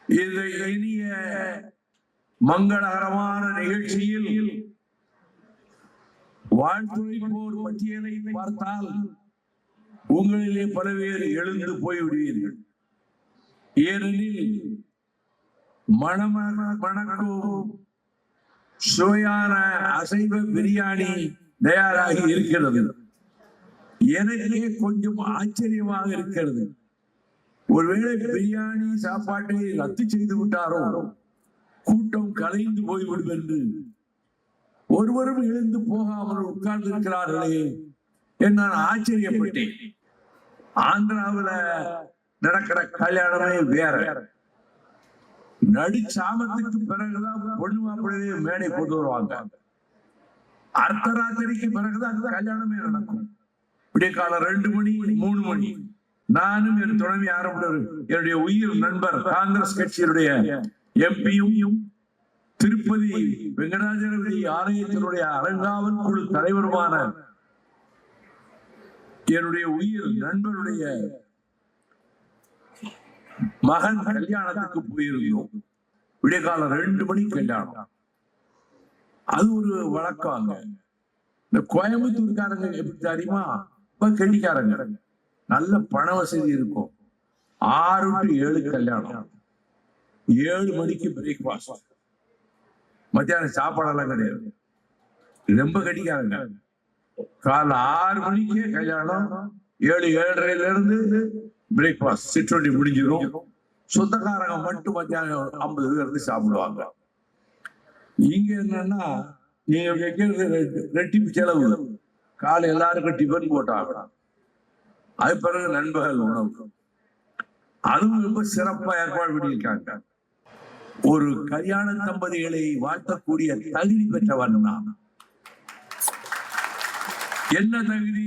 இந்த இனிய மங்களகரமான நிகழ்ச்சியில் வாழ்த்துரைப்போர் பட்டியலை பார்த்தால் உங்களிலே பல பேர் எழுந்து போய்விடுவீர்கள். ஏனெனில் மணக்கும் சுவையான அசைவ பிரியாணி தயாராகி இருக்கிறது. எனக்கே கொஞ்சம் ஆச்சரியமாக இருக்கிறது. ஒருவேளை பிரியாணி சாப்பாட்டை ரத்து செய்து விட்டாரோ, கூட்டம் கலைந்து போய்விடும் என்று ஒருவரும் எழுந்து போகாமல் உட்கார்ந்து இருக்கிறார்களே என்று நான் ஆச்சரியப்பட்டேன். ஆந்திராவில் நடக்கிற கல்யாணமே வேற. நடு சாமத்துக்கு பிறகுதான் பொண்ணு மாப்பிள்ளையே மேடை கொண்டு வருவாங்க. அர்த்தராத்திரிக்கு பிறகுதான் கல்யாணமே நடக்கும். விடிய காலம் 2 மணி 3 மணி. நானும் என் துணைவி ஆரம்பித்தவர் என்னுடைய உயிர் நண்பர் காங்கிரஸ் கட்சியினுடைய எம்பியும் திருப்பதி வெங்கடாஜலபதி ஆலயத்தினுடைய அலங்காவல் குழு தலைவருமான என்னுடைய உயிர் நண்பருடைய மகன் கல்யாணத்துக்கு போயிருந்தோம். விடிய காலம் 2 மணிக்கு கல்யாணம். அது ஒரு வழக்கம். இந்த கோயம்புத்தூர்காரங்க எப்படி தெரியுமா, கெட்டிக்காரங்க, நல்ல பண வசதி இருக்கும். 6 to 7 கல்யாணம், 7 மணிக்கு பிரேக்பாஸ்ட், மத்தியானம் சாப்பாடெல்லாம் கிடையாது. ரொம்ப கெட்டிக்காரங்க. காலை 6 மணிக்கே கல்யாணம், 7-7:30 இருந்து பிரேக்பாஸ்ட், சிற்றுண்டி முடிஞ்சிடும். சொந்தக்காரங்க மட்டும் மத்தியானம் 50 பேர் இருந்து சாப்பிடுவாங்க. இங்க என்னன்னா, நீங்க வைக்கிறது ரெட்டிப்பு செலவு. காலை எல்லாருக்கும் டிஃபன் போட்டாங்க, அது பிறகு நண்பகல் உணவு. அதுவும் ரொம்ப சிறப்பா ஏற்பாடு பண்ணியிருக்காங்க. ஒரு கல்யாண தம்பதிகளை வாழ்த்தக்கூடிய தகுதி பெற்றவன் நான். என்ன தகுதி?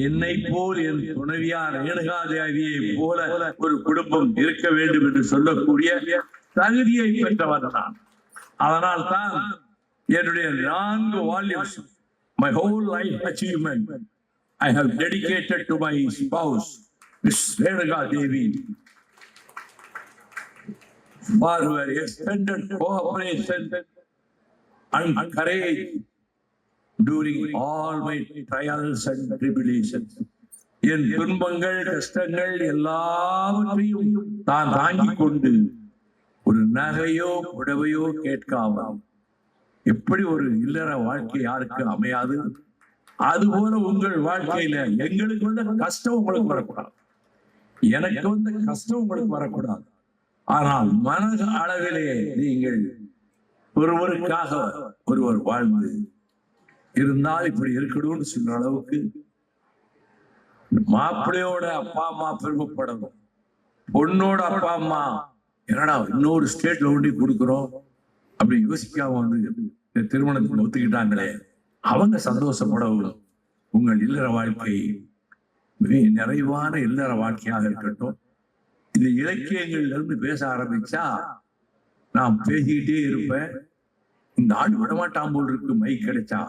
என்னை போல் என் துணைவியார் ரேணுகாதேவியை போல ஒரு குடும்பம் இருக்க வேண்டும் என்று சொல்லக்கூடிய தகுதியை பெற்றவன் நான். அதனால் தான் என்னுடைய 4 volumes, my whole life achievement, I have dedicated to my spouse, Miss Renuka Devi, for her extended cooperation and courage during all my trials and tribulations. என் துன்பங்கள் கஷ்டங்கள் எல்லாவற்றையும் தான் தாங்கிக் கொண்டு ஒரு நகையோ புடவையோ கேட்காமல், எப்படி ஒரு இல்லற வாழ்க்கை யாருக்கு அமையாது, அதுபோல உங்கள் வாழ்க்கையில எங்களுக்கு வந்த கஷ்டம் உங்களுக்கு வரக்கூடாது, எனக்கு வந்த கஷ்டம் உங்களுக்கு வரக்கூடாது. ஆனால் மன அளவிலே நீங்கள் ஒருவருக்காக ஒருவர் வாழ்ந்து இருந்தால் இப்படி இருக்கணும்னு சொல்ற அளவுக்கு மாப்பிள்ளையோட அப்பா அம்மா பெருமைப்படணும். பொண்ணோட அப்பா அம்மா என்னடா இன்னொரு ஸ்டேட்ல ஒண்டி கொடுக்குறோம் அப்படி யோசிக்காம வந்து திருமணத்துக்கு ஒத்துக்கிட்டாங்களே, அவங்க சந்தோஷப்படவும் உங்கள் இல்லற வாழ்க்கை மிக நிறைவான இல்லற வாழ்க்கையாக இருக்கட்டும். இந்த இலக்கியங்கள்ல இருந்து பேச ஆரம்பிச்சா நான் பேசிக்கிட்டே இருப்பேன். இந்த ஆடு விடமாட்டான் போல் இருக்கு மைக் கிடைச்சா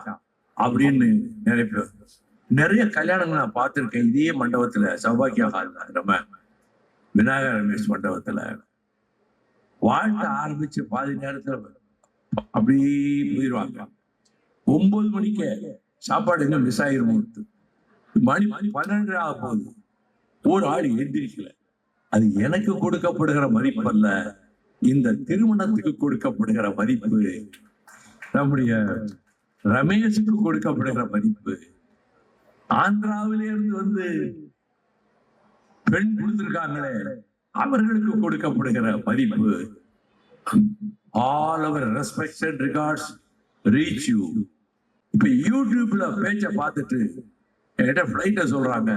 அப்படின்னு நினைப்பேன். நிறைய கல்யாணங்கள் நான் பார்த்திருக்கேன். இதே மண்டபத்துல, சௌபாக்கியா ஹால்ல, நம்ம விநாயகர் ரமேஷ் மண்டபத்துல வாழ்த்த ஆரம்பிச்சு பாதி நேரத்துல அப்படியே போயிடுவாங்க. 9 மணிக்கு சாப்பாடு இன்னும் மிஸ் ஆயிரும். மணி 12 ஆக போகுது, ஒரு ஆள் எந்திரிக்கல. அது எனக்கு கொடுக்கப்படுகிற மதிப்பு அல்ல, இந்த திருமணத்துக்கு கொடுக்கப்படுகிற மதிப்பு, நம்முடைய ரமேஷுக்கு கொடுக்கப்படுகிற மதிப்பு, ஆந்திராவிலே இருந்து வந்து பெண் கொடுத்திருக்காங்களே அவர்களுக்கு கொடுக்கப்படுகிற மதிப்பு. All our respects and regards reach you. இப்ப யூடியூப்ல பேச்ச பார்த்துட்டு என்கிட்ட பிளைட்ல சொல்றாங்க,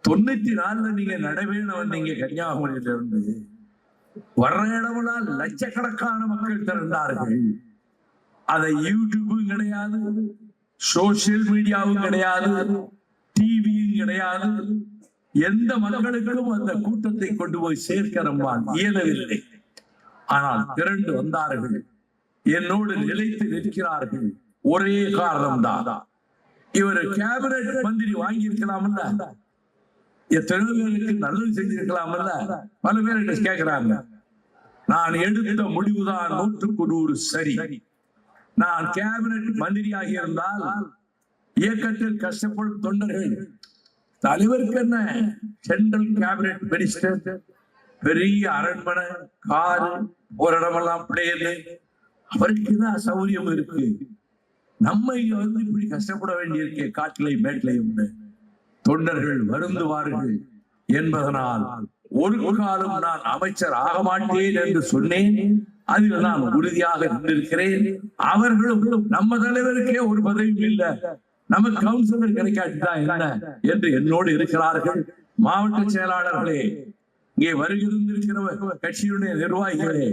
94 நீங்க நடைபெற வந்தீங்க கன்னியாகுமரியில இருந்து, வர்ற இடமெல்லாம் லட்சக்கணக்கான மக்கள் திரண்டார்கள். அதை யூடியூபும் கிடையாது, சோசியல் மீடியாவும் கிடையாது, டிவியும் கிடையாது, எந்த மக்களுக்கும் அந்த கூட்டத்தை கொண்டு போய் சேர்க்க நம்மால் இயலவில்லை. ஆனால் திரண்டு வந்தார்கள், என்னோடு நிலைத்து நிற்கிறார்கள். ஒரே காரணம் தான், இவர் கேபினட் மந்திரி வாங்கி இருக்கலாம்ல, எத்தனை பேருக்கு நல்லது செஞ்சிருக்கலாம்ல, பல பேர் கேட்கிறாங்க. நான் எடுத்த முடிவுதான் 100க்கு 100 சரி. நான் கேபினட் மந்திரியாக இருந்தால் இயக்கத்தில் கஷ்டப்படும் தொண்டர்கள், தலைவருக்கு என்ன சென்ட்ரல் கேபினட் மினிஸ்டர், பெரிய அரண்மனை, காரு, ஒரு இடமெல்லாம் பிளேனு, அவருக்குதான் சௌரியம் இருக்கு. நம்ம இங்க இப்படி கஷ்டப்பட வேண்டியிருக்கே காட்டிலையும் மேட்டிலையும். தொண்டர்கள் வருந்துவார்கள் என்பதனால் ஒரு காலம் நான் அமைச்சர் ஆக மாட்டேன் என்று சொன்னேன். அதில் நான் உறுதியாக இருந்திருக்கிறேன். அவர்களும் நம்ம தலைவருக்கே ஒரு பதவியும் இல்லை, நமக்கு கவுன்சிலர் கிடைக்காட்டா என்ன என்று என்னோடு இருக்கிறார்கள். மாவட்ட செயலாளர்களே, இங்கே வருகிற கட்சியுடைய நிர்வாகிகளே,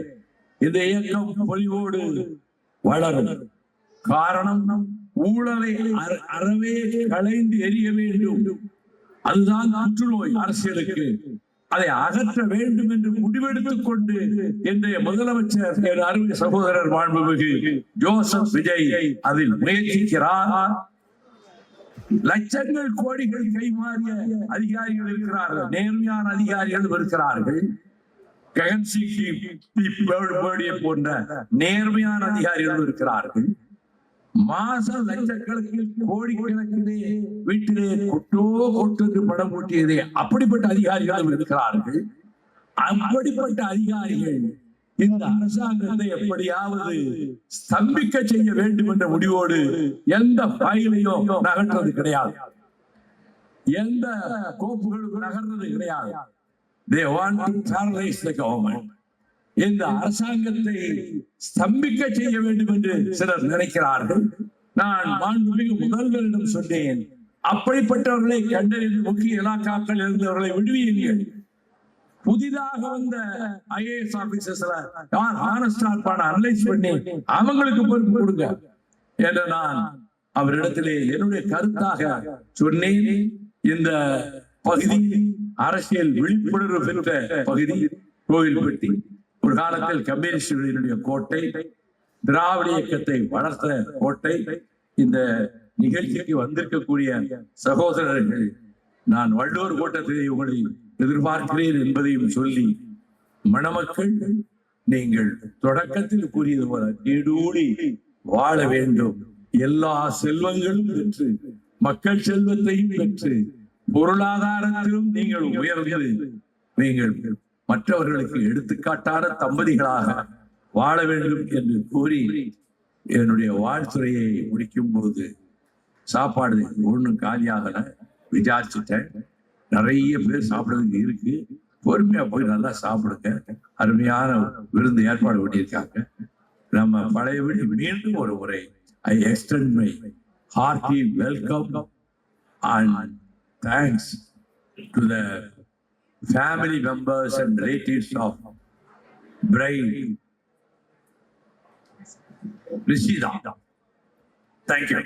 இந்த இயக்கம் பொலிவோடு வளரும். காரணம், ஊழலை அறவே களைந்து எரிய வேண்டும். அதுதான் புற்றுநோய் அரசியலுக்கு. அதை அகற்ற வேண்டும் என்று முடிவெடுத்துக் கொண்டு இன்றைய முதலமைச்சர் என் அருமை சகோதரர் மாண்புமிகு ஜோசப் விஜய் அதில் முயற்சிக்கிறார். லட்சங்கள் கோடிகள் கைமாறிய அதிகாரிகள் இருக்கிறார்கள், நேர்மையான அதிகாரிகள் இருக்கிறார்கள். போன்ற நேர்மையான அதிகாரிகள் இருக்கிறார்கள். மாசம் லட்சக்கணக்கில் கோடிக்கணக்கிலே வீட்டிலே கொட்டு படம் கூட்டியதே அப்படிப்பட்ட அதிகாரிகள் இருக்கிறார்கள். அப்படிப்பட்ட அதிகாரிகள் இந்த அரசாங்கத்தை எப்படியாவது ஸ்தம்பிக்க செய்ய வேண்டும் என்ற முடிவோடு எந்த ஃபைலையும் நகர்றது கிடையாது, எந்த கோப்புகளும் நகர்றது கிடையாது. They want to paralyze the government. இந்த அரசாங்கத்தை ஸ்தம்பிக்க செய்ய வேண்டும் என்று சிலர் நினைக்கிறார்கள். நான் மாண்புமிகு முதல்வரிடம் சொன்னேன், அப்படிப்பட்டவர்களை கண்டறிந்து முக்கிய இலாக்காக்கள் இருந்தவர்களை விடுவியுங்கள். புதிதாக வந்த IAS ஆபீசர்ஸ்ல யார் ஹானஸ்டா இருப்பான அனலைஸ் பண்ணி அவங்களுக்கு பொறுப்பு கொடுங்க என்று நான் அவரிடத்திலே என்னுடைய கருத்தாக சொன்னேன். இந்த பகுதி அரசியல் விழிப்புணர்வு பெற்ற பகுதி கோவில்பட்டி. ஒரு காலத்தில் கம்யூனிஸ்டுடைய கோட்டை, திராவிட இயக்கத்தை வளர்த்த கோட்டை. இந்த நிகழ்ச்சிக்கு வந்திருக்கக்கூடிய சகோதரர்கள், நான் வள்ளுவர் கோட்டத்திலே உங்களை எதிர்பார்க்கிறேன் என்பதையும் சொல்லி, மணமக்கள் நீங்கள் தொடக்கத்தில் கூறியது போல நீடூழி வாழ வேண்டும். எல்லா செல்வங்களும் பெற்று, மக்கள் செல்வத்தையும் பெற்று, பொருளாதாரத்திலும் நீங்கள் உயர்ந்து நீங்கள் மற்றவர்களுக்கு எடுத்துக்காட்டான தம்பதிகளாக வாழ வேண்டும் என்று கூறி என்னுடைய வாழ்த்துறையை முடிக்கும் போது, சாப்பாடு ஒண்ணும் காலியாகல, விசாரிச்சுட்டேன். நிறைய பேர் சாப்பிடுறதுக்கு இருக்கு, பொறுமையா போய் நல்லா சாப்பிடுங்க. அருமையான விருந்து ஏற்பாடு பண்ணியிருக்காங்க. நம்ம பழையபடி மீண்டும் ஒரு முறை I extend my hearty welcome and thanks to the family members and relatives of bride Rishida. Thank you.